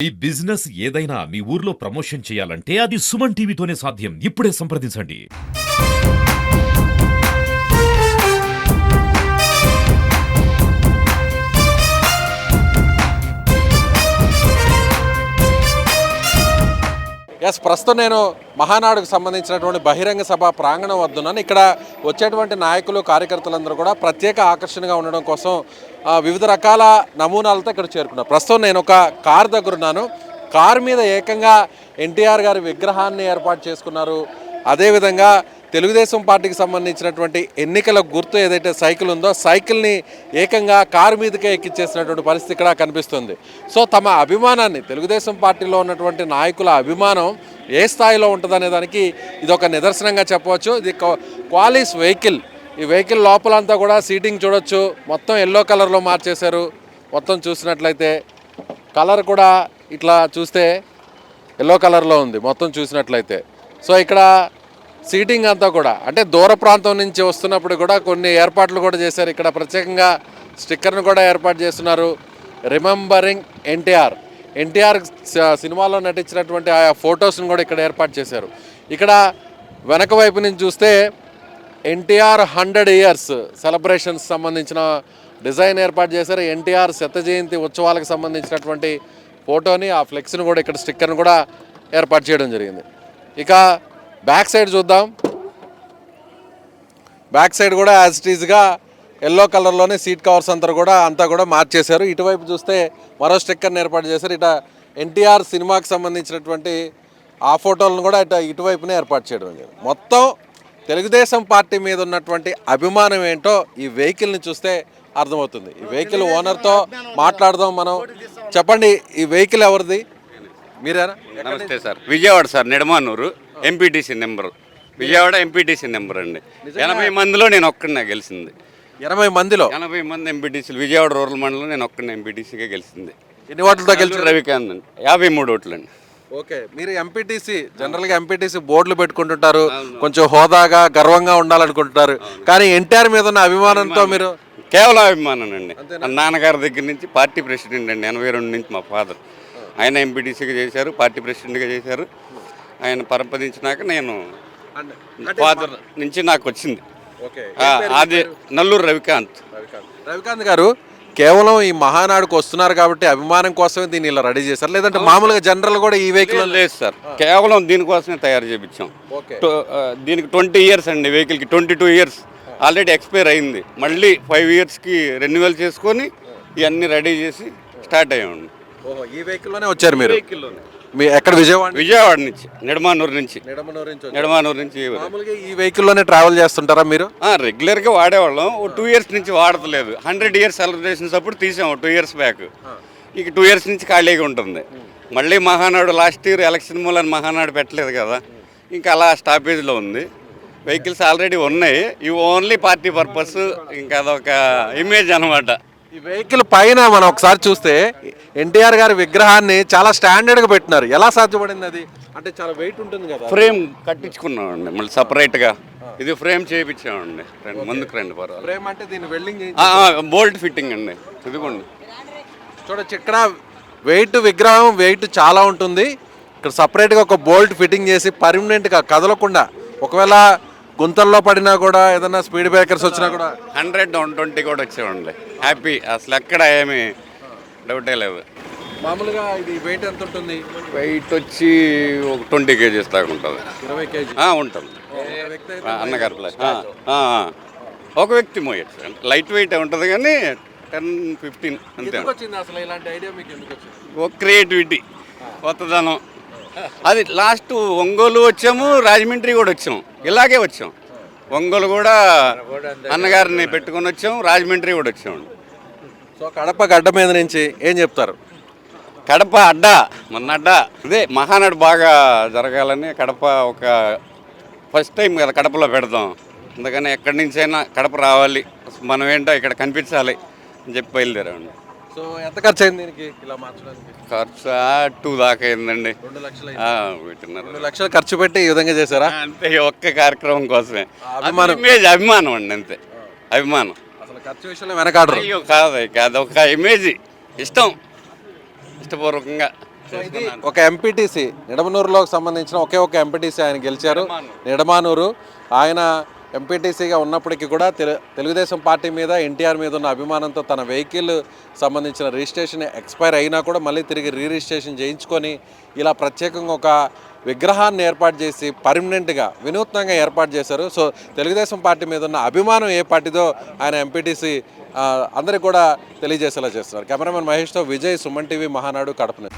ఈ బిజినెస్ ఏదైనా మీ ఊర్లో ప్రమోషన్ చేయాలంటే అది సుమన్ టీవీతోనే సాధ్యం. ఇప్పుడే సంప్రదించండి. ప్రస్తుతం నేను మహానాడుకు సంబంధించినటువంటి బహిరంగ సభ ప్రాంగణం వద్దున్నాను. ఇక్కడ వచ్చేటువంటి నాయకులు కార్యకర్తలందరూ కూడా ప్రత్యేక ఆకర్షణగా ఉండడం కోసం వివిధ రకాల నమూనాలతో ఇక్కడ చేరుకున్నారు. ప్రస్తుతం నేను ఒక కార్ దగ్గర ఉన్నాను. కారు మీద ఏకంగా ఎన్టీఆర్ గారి విగ్రహాన్ని ఏర్పాటు చేసుకున్నారు. అదేవిధంగా తెలుగుదేశం పార్టీకి సంబంధించినటువంటి ఎన్నికల గుర్తు ఏదైతే సైకిల్ ఉందో సైకిల్ని ఏకంగా కారు మీదకే ఎక్కించేసినటువంటి పరిస్థితి ఇక్కడ కనిపిస్తుంది. సో తమ అభిమానాన్ని, తెలుగుదేశం పార్టీలో ఉన్నటువంటి నాయకుల అభిమానం ఏ స్థాయిలో ఉంటుందనే దానికి ఇది ఒక నిదర్శనంగా చెప్పవచ్చు. ఇది క్వాలిస్ వెహికల్. ఈ వెహికల్ లోపలంతా కూడా సీటింగ్ చూడొచ్చు. మొత్తం ఎల్లో కలర్లో మార్చేశారు. మొత్తం చూసినట్లయితే కలర్ కూడా ఇట్లా చూస్తే ఎల్లో కలర్లో ఉంది మొత్తం చూసినట్లయితే. సో ఇక్కడ సీటింగ్ అంతా కూడా అంటే దూర ప్రాంతం నుంచి వస్తున్నప్పుడు కూడా కొన్ని ఏర్పాట్లు కూడా చేశారు. ఇక్కడ ప్రత్యేకంగా స్టిక్కర్ను కూడా ఏర్పాటు చేస్తున్నారు. రిమెంబరింగ్ ఎన్టీఆర్ సినిమాలో నటించినటువంటి ఆయా ఫొటోస్ను కూడా ఇక్కడ ఏర్పాటు చేశారు. ఇక్కడ వెనక వైపు నుంచి చూస్తే ఎన్టీఆర్ 100 years సెలబ్రేషన్స్ సంబంధించిన డిజైన్ ఏర్పాటు చేశారు. ఎన్టీఆర్ శత జయంతి ఉత్సవాలకు సంబంధించినటువంటి ఫోటోని, ఆ ఫ్లెక్స్ని కూడా ఇక్కడ స్టిక్కర్ను కూడా ఏర్పాటు చేయడం జరిగింది. ఇక బ్యాక్ సైడ్ చూద్దాం. బ్యాక్ సైడ్ కూడా యాజ్ ఇట్ ఈజ్గా ఎల్లో కలర్లోనే సీట్ కవర్స్ అంతా కూడా మార్చేశారు. ఇటువైపు చూస్తే మరో స్టిక్కర్ని ఏర్పాటు చేశారు. ఇట ఎన్టీఆర్ సినిమాకి సంబంధించినటువంటి ఆ ఫోటోలను కూడా ఇటువైపునే ఏర్పాటు చేయడం జరిగింది. మొత్తం తెలుగుదేశం పార్టీ మీద ఉన్నటువంటి అభిమానం ఏంటో ఈ వెహికల్ని చూస్తే అర్థమవుతుంది. ఈ వెహికల్ ఓనర్తో మాట్లాడదాం మనం. చెప్పండి, ఈ వెహికల్ ఎవరిది? మీరేనా? నమస్తే sir. Vijayawada sir, Nidamanuru MPTC number. Vijayawada MPTC number అండి. 80 మందిలో నేను ఒక్కడినే గెలిచింది. 80 మందిలో 80 మంది ఎంపీటీసీలు. విజయవాడ రూరల్ మండలం నేను ఒక్కడినే ఎంపీటీసీగా గెలిచింది. ఎన్ని ఓట్లతో గెలిచి? రవికాంత్ అండి. 53 ఓట్లు అండి. ఓకే, మీరు ఎంపీటీసీ జనరల్గా ఎంపీటీసీ బోర్డులు పెట్టుకుంటుంటారు, కొంచెం హోదాగా గర్వంగా ఉండాలనుకుంటుంటారు. కానీ ఎన్టీఆర్ మీద ఉన్న అభిమానంతో మీరు? కేవలం అభిమానం అండి. నాన్నగారి దగ్గర నుంచి పార్టీ ప్రెసిడెంట్ అండి. 82 నుంచి మా ఫాదర్ ఆయన ఎంపీటీసీగా చేశారు, పార్టీ ప్రెసిడెంట్గా చేశారు. ఆయన పరపదించినాక నేను ఫాదర్ నుంచి నాకు వచ్చింది. అది నల్లూరు రవికాంత్ గారు కేవలం ఈ మహానాడుకు వస్తున్నారు కాబట్టి అభిమానం కోసమే దీన్ని ఇలా రెడీ చేశారు, లేదంటే మామూలుగా జనరల్ కూడా ఈ వెహికల్? లేదు సార్, కేవలం దీనికోసమే తయారు చేయించాం. దీనికి 20 years అండి. వెహికల్కి 22 years ఆల్రెడీ ఎక్స్పైర్ అయింది. మళ్ళీ 5 yearsకి రెన్యువల్ చేసుకొని ఇవన్నీ రెడీ చేసి స్టార్ట్ అయ్యామండి. ఈ వెహికల్లోనే వచ్చారు మీరు? వెహికల్లోనే. ఎక్కడ? విజయవాడ నుంచి, నిడమానూరు నుంచి. ఈ వెహికల్లోనే ట్రావెల్ చేస్తుంటారా మీరు? రెగ్యులర్గా వాడేవాళ్ళం. 2 years నుంచి వాడతలేదు. 100 years సెలబ్రేషన్స్ అప్పుడు తీసాము 2 years బ్యాక్. ఇక 2 years నుంచి ఖాళీగా ఉంటుంది. మళ్ళీ మహానాడు లాస్ట్ ఇయర్ ఎలక్షన్ మూలని మహానాడు పెట్టలేదు కదా, ఇంకా అలా స్టాపేజ్లో ఉంది. వెహికల్స్ ఆల్రెడీ ఉన్నాయి. ఇవి ఓన్లీ పార్టీ పర్పస్. ఇంకా అదొక ఇమేజ్ అనమాట. ఈ వెహికల్ పైన మనం ఒకసారి చూస్తే ఎన్టీఆర్ గారి విగ్రహాన్ని చాలా స్టాండర్డ్గా పెట్టినారు. ఎలా సాధ్యపడింది అది? అంటే చాలా వెయిట్ ఉంటుంది కదా. ఫ్రేమ్ కట్టించుకున్నామండి మళ్ళీ సపరేట్గా. ఇది ఫ్రేమ్ చేయించామండి. ముందుకు రండి. పర్వాలేదు. ఫ్రేమ్ అంటే దీని వెల్డింగ్, బోల్ట్ ఫిట్టింగ్ అండి. ఇదిగోండి చూడొచ్చు. ఇక్కడ విగ్రహం వెయిట్ చాలా ఉంటుంది. ఇక్కడ సపరేట్గా ఒక బోల్ట్ ఫిట్టింగ్ చేసి పర్మనెంట్గా కదలకుండా, ఒకవేళ గుంతల్లో పడినా కూడా, ఏదైనా స్పీడ్ బ్రేకర్స్ వచ్చినా కూడా 100, 120 కూడా వచ్చేవండి. హ్యాపీ, అసలు ఎక్కడ ఏమి డౌటే లేదు. మామూలుగా ఇది వెయిట్ ఎంత ఉంటుంది? వెయిట్ వచ్చి ఒక 20 kgs దాకా ఉంటుంది. 20 kg ఉంటుంది అన్నగారు ప్లస్. ఒక వ్యక్తి మోయచ్చు. లైట్ వెయిట్ ఉంటుంది కానీ 10-15 అంతే. అసలు ఇలాంటి ఐడియా మీకు ఎందుకు వచ్చింది? ఒక క్రియేటివిటీ, కొత్తదనం. అది లాస్ట్ ఒంగోలు వచ్చాము, రాజమండ్రి కూడా వచ్చాము. ఇలాగే వచ్చాం. ఒంగోలు కూడా అన్నగారిని పెట్టుకొని వచ్చాము, రాజమండ్రి కూడా వచ్చాము. సో కడప గడ్డ మీద నుంచి ఏం చెప్తారు? కడప అడ్డా, మన అడ్డా. అదే మహానాడు బాగా జరగాలని కడప ఒక ఫస్ట్ టైం కదా కడపలో పెడదాం. అందుకని ఎక్కడి నుంచైనా కడప రావాలి, మనం ఏంటో ఇక్కడ కనిపించాలి అని చెప్పి బయలుదేరామండి. సో ఎంత ఖర్చు అయింది దీనికి ఇలా మార్చడానికి? ఖర్చు 2 దాకా అయిందండి. 2 లక్షలు. 2 లక్షలు ఖర్చు పెట్టి ఈ విధంగా చేశారా? అంతే, ఒక్క కార్యక్రమం కోసమే. అభిమానం అండి, అంతే. అభిమానం. అసలు ఖర్చు విషయంలో వెనకాడరు. కాదు, అదొక ఇమేజ్. ఇష్టపూర్వకంగా ఒక ఎంపీటీసీ నిడమనూరులోకి సంబంధించిన ఒకే ఒక ఎంపీటీసీ ఆయన గెలిచారు. నిడమానూరు ఆయన ఎంపీటీసీగా ఉన్నప్పటికీ కూడా తెలుగుదేశం పార్టీ మీద ఎన్టీఆర్ మీద ఉన్న అభిమానంతో తన వెహికల్ సంబంధించిన రిజిస్ట్రేషన్ ఎక్స్పైర్ అయినా కూడా మళ్ళీ తిరిగి రిజిస్ట్రేషన్ చేయించుకొని ఇలా ప్రత్యేకంగా ఒక విగ్రహాన్ని ఏర్పాటు చేసి పర్మనెంట్గా వినూత్నంగా ఏర్పాటు చేశారు. సో తెలుగుదేశం పార్టీ మీద ఉన్న అభిమానం ఏ పార్టీదో ఆయన ఎంపీటీసీ అందరికీ కూడా తెలియజేసేలా చేస్తున్నారు. కెమెరామెన్ మహేష్తో విజయ్, సుమన్ టీవీ, మహానాడు, కడప.